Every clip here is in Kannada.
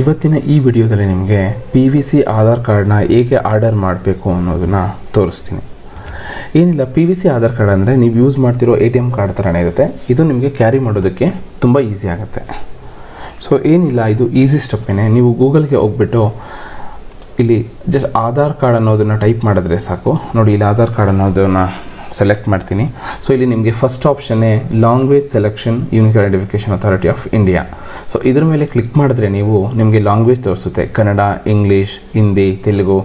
ಇವತ್ತಿನ ಈ ವಿಡಿಯೋದಲ್ಲಿ ನಿಮಗೆ PVC ಆಧಾರ್ ಕಾರ್ಡ್ನ ಹೇಗೆ ಆರ್ಡರ್ ಮಾಡಬೇಕು ಅನ್ನೋದನ್ನು ತೋರಿಸ್ತೀನಿ. ಏನಿಲ್ಲ, PVC ಆಧಾರ್ ಕಾರ್ಡ್ ಅಂದರೆ ನೀವು ಯೂಸ್ ಮಾಡ್ತಿರೋ ATM ಕಾರ್ಡ್ ಥರನೇ ಇರುತ್ತೆ. ಇದು ನಿಮಗೆ ಕ್ಯಾರಿ ಮಾಡೋದಕ್ಕೆ ತುಂಬ ಈಸಿ ಆಗುತ್ತೆ. ಸೊ ಏನಿಲ್ಲ, ಇದು ಈಸಿ ಸ್ಟೆಪ್ಪೇನೆ. ನೀವು ಗೂಗಲ್ಗೆ ಹೋಗ್ಬಿಟ್ಟು ಇಲ್ಲಿ ಜಸ್ಟ್ ಆಧಾರ್ ಕಾರ್ಡ್ ಅನ್ನೋದನ್ನು ಟೈಪ್ ಮಾಡಿದ್ರೆ ಸಾಕು. ನೋಡಿ, ಇಲ್ಲಿ ಆಧಾರ್ ಕಾರ್ಡ್ ಅನ್ನೋದನ್ನು ಸೆಲೆಕ್ಟ್ ಮಾಡ್ತೀನಿ. ಸೊ ಇಲ್ಲಿ ನಿಮಗೆ ಫಸ್ಟ್ ಆಪ್ಷನ್ನೇ language selection unique identification authority of India. So ಇದ್ರ ಮೇಲೆ ಕ್ಲಿಕ್ ಮಾಡಿದ್ರೆ ನಿಮಗೆ ಲ್ಯಾಂಗ್ವೇಜ್ ತೋರಿಸುತ್ತೆ, ಕನ್ನಡ, ಇಂಗ್ಲೀಷ್, ಹಿಂದಿ, ತೆಲುಗು.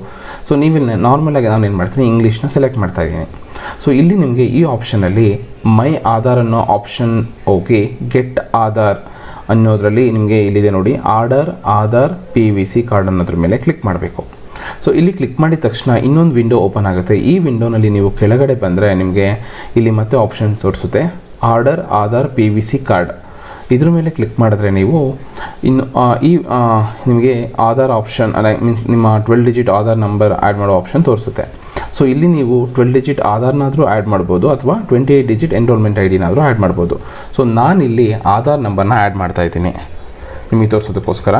ಸೊ ನೀವು ನಾರ್ಮಲಾಗಿ ನಾನು ಏನು ಮಾಡ್ತೀನಿ, ಇಂಗ್ಲೀಷ್ನ ಸೆಲೆಕ್ಟ್ ಮಾಡ್ತಾಯಿದ್ದೀನಿ. ಸೊ ಇಲ್ಲಿ ನಿಮಗೆ ಈ ಆಪ್ಷನಲ್ಲಿ ಮೈ ಆಧಾರ್ ಅನ್ನೋ ಆಪ್ಷನ್ ಹೋಗಿ ಗೆಟ್ ಆಧಾರ್ ಅನ್ನೋದರಲ್ಲಿ ನಿಮಗೆ ಇಲ್ಲಿದೆ ನೋಡಿ, ಆರ್ಡರ್ ಆಧಾರ್ PVC ಕಾರ್ಡ್ ಅನ್ನೋದ್ರ ಮೇಲೆ ಕ್ಲಿಕ್ ಮಾಡಬೇಕು. ಸೊ ಇಲ್ಲಿ ಕ್ಲಿಕ್ ಮಾಡಿದ ತಕ್ಷಣ ಇನ್ನೊಂದು ವಿಂಡೋ ಓಪನ್ ಆಗುತ್ತೆ. ಈ ವಿಂಡೋನಲ್ಲಿ ನೀವು ಕೆಳಗಡೆ ಬಂದರೆ ನಿಮಗೆ ಇಲ್ಲಿ ಮತ್ತೆ ಆಪ್ಷನ್ ತೋರಿಸುತ್ತೆ, ಆರ್ಡರ್ ಆಧಾರ್ PVC ಕಾರ್ಡ್. ಇದ್ರ ಮೇಲೆ ಕ್ಲಿಕ್ ಮಾಡಿದ್ರೆ ನೀವು ಇನ್ನು ನಿಮಗೆ ಆಧಾರ್ ಆಪ್ಷನ್ ಮೀನ್ಸ್ ನಿಮ್ಮ 12 ಡಿಜಿಟ್ ಆಧಾರ್ ನಂಬರ್ ಆ್ಯಡ್ ಮಾಡೋ ಆಪ್ಷನ್ ತೋರಿಸುತ್ತೆ. ಸೊ ಇಲ್ಲಿ ನೀವು 12 ಡಿಜಿಟ್ ಆಧಾರ್ನಾದರೂ ಆ್ಯಡ್ ಮಾಡ್ಬೋದು ಅಥವಾ 28 ಡಿಜಿಟ್ ಎನ್ರೋಲ್ಮೆಂಟ್ ID-ನಾದರೂ ಆ್ಯಡ್ ಮಾಡ್ಬೋದು. ಸೊ ನಾನಿಲ್ಲಿ ಆಧಾರ್ ನಂಬರ್ನ ಆ್ಯಡ್ ಮಾಡ್ತಾಯಿದ್ದೀನಿ ನಿಮಗೆ ತೋರಿಸೋದಕ್ಕೋಸ್ಕರ.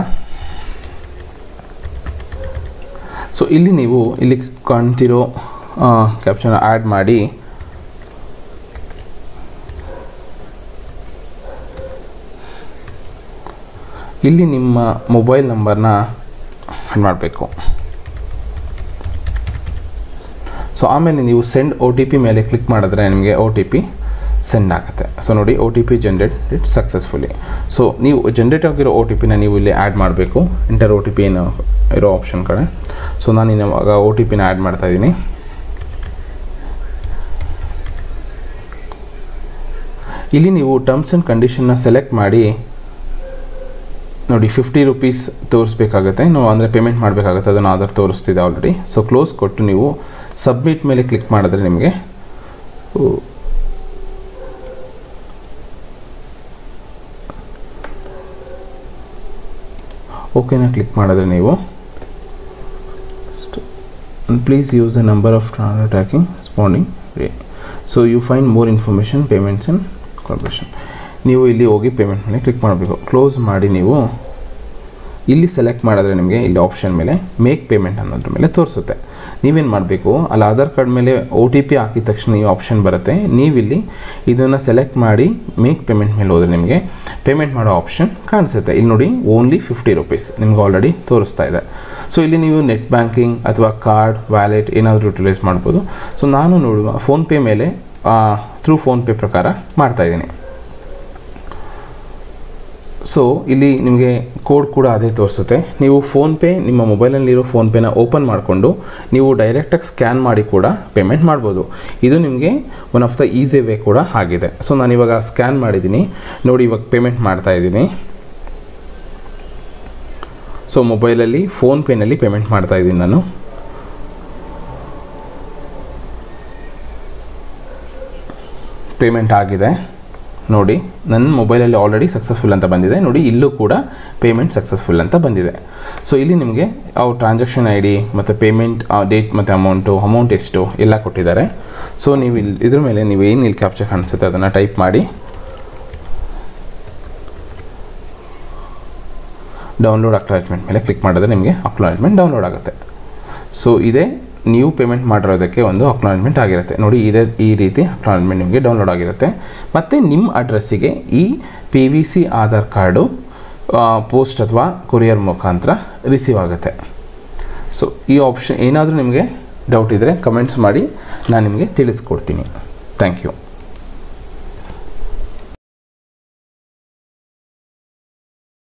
ಸೊ ಇಲ್ಲಿ ನೀವು ಇಲ್ಲಿ ಕಾಣ್ತಿರೋ ಕ್ಯಾಪ್ಷನ್ ಆ್ಯಡ್ ಮಾಡಿ ಇಲ್ಲಿ ನಿಮ್ಮ ಮೊಬೈಲ್ ನಂಬರ್ನ ಆ್ಯಡ್ ಮಾಡಬೇಕು. ಸೊ ಆಮೇಲೆ ನೀವು ಸೆಂಡ್ OTP ಮೇಲೆ ಕ್ಲಿಕ್ ಮಾಡಿದ್ರೆ ನಿಮಗೆ OTP ಸೆಂಡ್ ಆಗುತ್ತೆ. ಸೊ ನೋಡಿ, OTP ಜನರೇಟೆಡ್ ಸಕ್ಸಸ್ಫುಲಿ. ಸೊ ನೀವು ಜನರೇಟ್ ಆಗಿರೋ OTPನ ನೀವು ಇಲ್ಲಿ ಆ್ಯಡ್ ಮಾಡಬೇಕು. ಎಂಟರ್ OTP ಏನೋ ಇರೋ ಆಪ್ಷನ್ ಕಡೆ. ಸೊ ನಾನು ಇವಾಗ OTPನ ಆ್ಯಡ್ ಮಾಡ್ತಾಯಿದ್ದೀನಿ. ಇಲ್ಲಿ ನೀವು ಟರ್ಮ್ಸ್ ಆ್ಯಂಡ್ ಕಂಡೀಷನ್ನ ಸೆಲೆಕ್ಟ್ ಮಾಡಿ ನೋಡಿ, 50 ರೂಪೀಸ್ ತೋರಿಸ್ಬೇಕಾಗತ್ತೆ. ನಾವು ಅಂದರೆ ಪೇಮೆಂಟ್ ಮಾಡಬೇಕಾಗತ್ತೆ, ಅದನ್ನು ಆಧಾರ್ ತೋರಿಸ್ತಿದೆ ಆಲ್ರೆಡಿ. ಸೊ ಕ್ಲೋಸ್ ಕೊಟ್ಟು ನೀವು ಸಬ್ಮಿಟ್ ಮೇಲೆ ಕ್ಲಿಕ್ ಮಾಡಿದ್ರೆ ನಿಮಗೆ ಓಕೆನ ಕ್ಲಿಕ್ ಮಾಡಿದ್ರೆ ನೀವು please use the number of tracking responding. So you find more information payments and corporation. ನೀವು ಇಲ್ಲಿ ಹೋಗಿ ಪೇಮೆಂಟ್ ಮೇಲೆ ಕ್ಲಿಕ್ ಮಾಡಬೇಕು. ಕ್ಲೋಸ್ ಮಾಡಿ ನೀವು ಇಲ್ಲಿ ಸೆಲೆಕ್ಟ್ ಮಾಡಿದ್ರೆ ನಿಮಗೆ ಇಲ್ಲಿ ಆಪ್ಷನ್ ಮೇಲೆ ಮೇಕ್ ಪೇಮೆಂಟ್ ಅನ್ನೋದ್ರ ಮೇಲೆ ತೋರಿಸುತ್ತೆ. ನೀವೇನು ಮಾಡಬೇಕು, ಅಲ್ಲಿ ಆಧಾರ್ ಕಾರ್ಡ್ ಮೇಲೆ OTP ಹಾಕಿದ ತಕ್ಷಣ ಈ ಆಪ್ಷನ್ ಬರುತ್ತೆ. ನೀವಿಲ್ಲಿ ಇದನ್ನು ಸೆಲೆಕ್ಟ್ ಮಾಡಿ ಮೇಕ್ ಪೇಮೆಂಟ್ ಮೇಲೆ ಹೋದರೆ ನಿಮಗೆ ಪೇಮೆಂಟ್ ಮಾಡೋ ಆಪ್ಷನ್ ಕಾಣಿಸುತ್ತೆ. ಇಲ್ಲಿ ನೋಡಿ, ಓನ್ಲಿ 50 ರೂಪೀಸ್ ನಿಮ್ಗೆ ಆಲ್ರೆಡಿ ತೋರಿಸ್ತಾ ಇದೆ. ಸೊ ಇಲ್ಲಿ ನೀವು ನೆಟ್ ಬ್ಯಾಂಕಿಂಗ್ ಅಥವಾ ಕಾರ್ಡ್, ವ್ಯಾಲೆಟ್ ಏನಾದರೂ ಯುಟಿಲೈಸ್ ಮಾಡ್ಬೋದು. ಸೊ ನಾನು ನೋಡುವ ಫೋನ್ಪೇ ಮೇಲೆ ಥ್ರೂ ಫೋನ್ಪೇ ಪ್ರಕಾರ ಮಾಡ್ತಾಯಿದ್ದೀನಿ. ಸೊ ಇಲ್ಲಿ ನಿಮಗೆ ಕೋಡ್ ಕೂಡ ಅದೇ ತೋರಿಸುತ್ತೆ. ನೀವು ಫೋನ್ಪೇ ನಿಮ್ಮ ಮೊಬೈಲಲ್ಲಿರೋ ಫೋನ್ಪೇನ ಓಪನ್ ಮಾಡಿಕೊಂಡು ನೀವು ಡೈರೆಕ್ಟಾಗಿ ಸ್ಕ್ಯಾನ್ ಮಾಡಿ ಕೂಡ ಪೇಮೆಂಟ್ ಮಾಡ್ಬೋದು. ಇದು ನಿಮಗೆ one of the easy way ಕೂಡ ಆಗಿದೆ. ಸೊ ನಾನಿವಾಗ ಸ್ಕ್ಯಾನ್ ಮಾಡಿದ್ದೀನಿ ನೋಡಿ, ಇವಾಗ ಪೇಮೆಂಟ್ ಮಾಡ್ತಾಯಿದ್ದೀನಿ. ಸೊ ಮೊಬೈಲಲ್ಲಿ ಫೋನ್ಪೇನಲ್ಲಿ ಪೇಮೆಂಟ್ ಮಾಡ್ತಾಯಿದ್ದೀನಿ ನಾನು. ಪೇಮೆಂಟ್ ಆಗಿದೆ ನೋಡಿ, ನನ್ನ ಮೊಬೈಲಲ್ಲಿ ಆಲ್ರೆಡಿ ಸಕ್ಸಸ್ಫುಲ್ ಅಂತ ಬಂದಿದೆ. ನೋಡಿ, ಇಲ್ಲೂ ಕೂಡ ಪೇಮೆಂಟ್ ಸಕ್ಸಸ್ಫುಲ್ ಅಂತ ಬಂದಿದೆ. ಸೊ ಇಲ್ಲಿ ನಿಮಗೆ ಅವ್ರ ಟ್ರಾನ್ಸಾಕ್ಷನ್ ID ಮತ್ತು ಪೇಮೆಂಟ್ ಡೇಟ್ ಮತ್ತು ಅಮೌಂಟ್ ಎಷ್ಟು ಎಲ್ಲ ಕೊಟ್ಟಿದ್ದಾರೆ. ಸೊ ನೀವು ಇಲ್ಲಿ ಇದ್ರ ಮೇಲೆ ನೀವು ಏನು ಇಲ್ಲಿ ಕ್ಯಾಪ್ಚರ್ ಕಾಣಿಸುತ್ತೆ ಅದನ್ನು ಟೈಪ್ ಮಾಡಿ ಡೌನ್ಲೋಡ್ ಅಕ್ನಾಲೆಜ್ಮೆಂಟ್ ಮೇಲೆ ಕ್ಲಿಕ್ ಮಾಡಿದ್ರೆ ನಿಮಗೆ ಅಕ್ನಾಲೆಜ್ಮೆಂಟ್ ಡೌನ್ಲೋಡ್ ಆಗುತ್ತೆ. ಸೊ ಇದೇ ನೀವು ಪೇಮೆಂಟ್ ಮಾಡಿರೋದಕ್ಕೆ ಒಂದು ಅಕ್ನಾಲೆಜ್ಮೆಂಟ್ ಆಗಿರುತ್ತೆ. ನೋಡಿ, ಈ ರೀತಿ ಅಕ್ನಾಲೆಜ್ಮೆಂಟ್ ನಿಮಗೆ ಡೌನ್ಲೋಡ್ ಆಗಿರುತ್ತೆ. ಮತ್ತು ನಿಮ್ಮ ಅಡ್ರೆಸ್ಸಿಗೆ ಈ PVC ಆಧಾರ್ ಕಾರ್ಡು ಪೋಸ್ಟ್ ಅಥವಾ ಕೊರಿಯರ್ ಮುಖಾಂತರ ರಿಸೀವ್ ಆಗುತ್ತೆ. ಸೊ ಈ ಆಪ್ಷನ್ ಏನಾದರೂ ನಿಮಗೆ ಡೌಟ್ ಇದ್ದರೆ ಕಮೆಂಟ್ಸ್ ಮಾಡಿ, ನಾನು ನಿಮಗೆ ತಿಳಿಸ್ಕೊಡ್ತೀನಿ. Thank you.